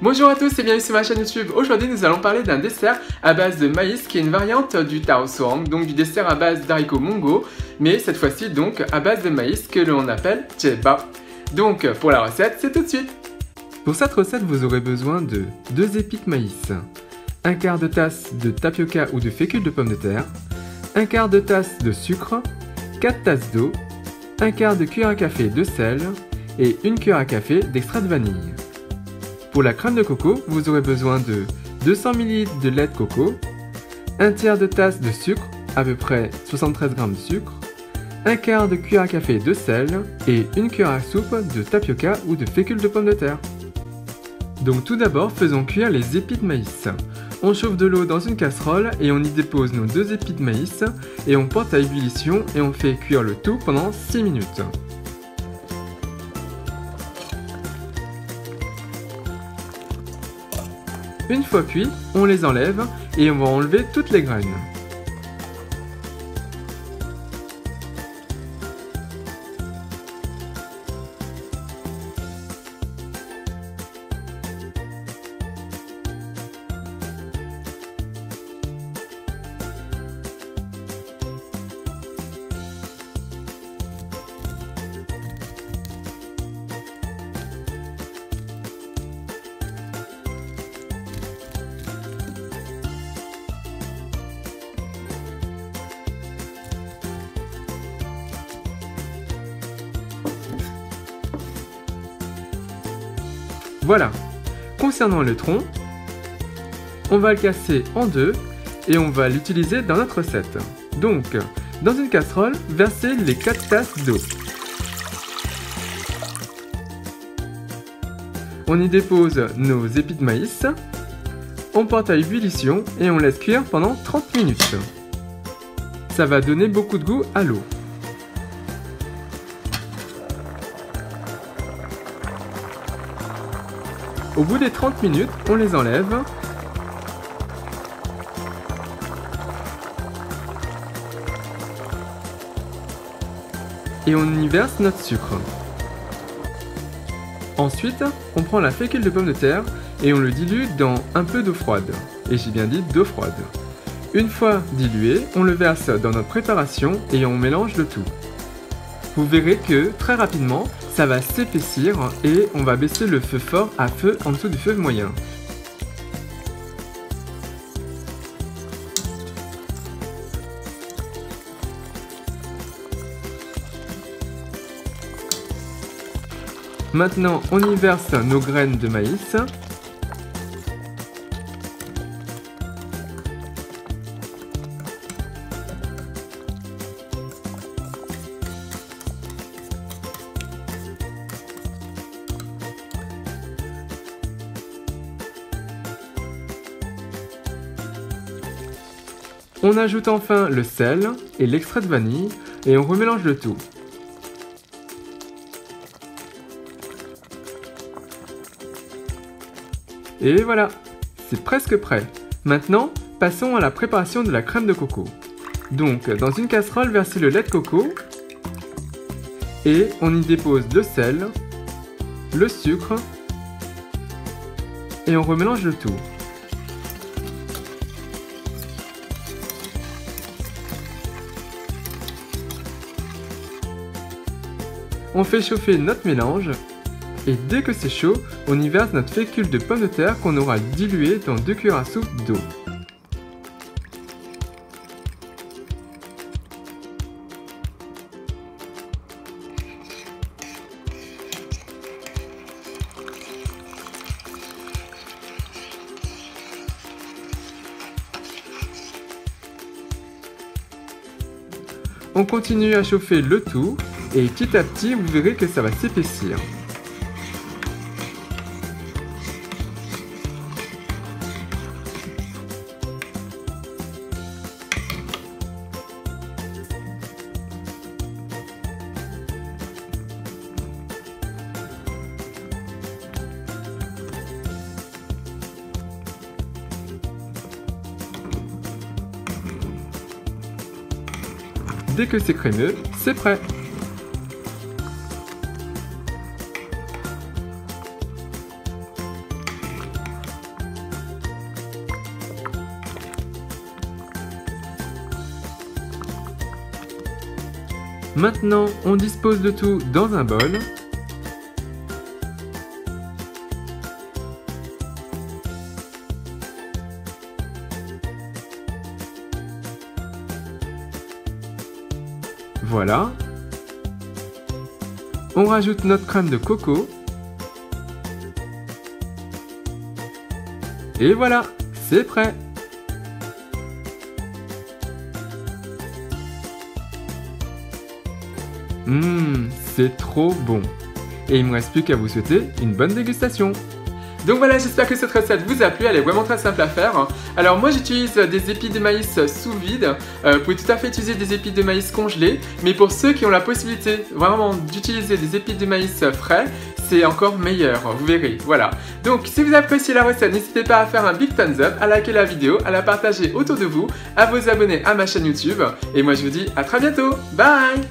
Bonjour à tous et bienvenue sur ma chaîne YouTube. Aujourd'hui nous allons parler d'un dessert à base de maïs qui est une variante du taro soang, donc du dessert à base d'haricots mongo, mais cette fois-ci donc à base de maïs que l'on appelle jeba. Donc pour la recette, c'est tout de suite. Pour cette recette, vous aurez besoin de 2 épis de maïs, 1/4 de tasse de tapioca ou de fécule de pomme de terre, 1/4 de tasse de sucre, 4 tasses d'eau, 1/4 de cuillère à café de sel et 1 cuillère à café d'extrait de vanille. Pour la crème de coco, vous aurez besoin de 200 ml de lait de coco, 1/3 de tasse de sucre, à peu près 73 g de sucre, 1/4 de cuillère à café de sel et 1 cuillère à soupe de tapioca ou de fécule de pomme de terre. Donc tout d'abord, faisons cuire les épis de maïs. On chauffe de l'eau dans une casserole et on y dépose nos 2 épis de maïs et on porte à ébullition et on fait cuire le tout pendant 6 minutes. Une fois cuits, on les enlève et on va enlever toutes les graines. Voilà. Concernant le tronc, on va le casser en deux et on va l'utiliser dans notre recette. Donc, dans une casserole, versez les 4 tasses d'eau. On y dépose nos épis de maïs, on porte à ébullition et on laisse cuire pendant 30 minutes. Ça va donner beaucoup de goût à l'eau. Au bout des 30 minutes, on les enlève. Et on y verse notre sucre. Ensuite, on prend la fécule de pomme de terre et on le dilue dans un peu d'eau froide. Et j'ai bien dit d'eau froide. Une fois dilué, on le verse dans notre préparation et on mélange le tout. Vous verrez que très rapidement, ça va s'épaissir et on va baisser le feu fort à feu en dessous du feu moyen. Maintenant, on y verse nos graines de maïs. On ajoute enfin le sel et l'extrait de vanille et on remélange le tout. Et voilà, c'est presque prêt. Maintenant, passons à la préparation de la crème de coco. Donc, dans une casserole, versez le lait de coco et on y dépose le sel, le sucre et on remélange le tout. On fait chauffer notre mélange et dès que c'est chaud, on y verse notre fécule de pomme de terre qu'on aura diluée dans 2 cuillères à soupe d'eau. On continue à chauffer le tout. Et petit à petit, vous verrez que ça va s'épaissir. Dès que c'est crémeux, c'est prêt. Maintenant, on dispose de tout dans un bol. Voilà. On rajoute notre crème de coco. Et voilà, c'est prêt. C'est trop bon. Et il ne me reste plus qu'à vous souhaiter une bonne dégustation. Donc voilà, j'espère que cette recette vous a plu, elle est vraiment très simple à faire. Alors moi j'utilise des épis de maïs sous vide, vous pouvez tout à fait utiliser des épis de maïs congelés, mais pour ceux qui ont la possibilité vraiment d'utiliser des épis de maïs frais, c'est encore meilleur, vous verrez, voilà. Donc si vous appréciez la recette, n'hésitez pas à faire un big thumbs up, à liker la vidéo, à la partager autour de vous, à vous abonner à ma chaîne YouTube, et moi je vous dis à très bientôt, bye!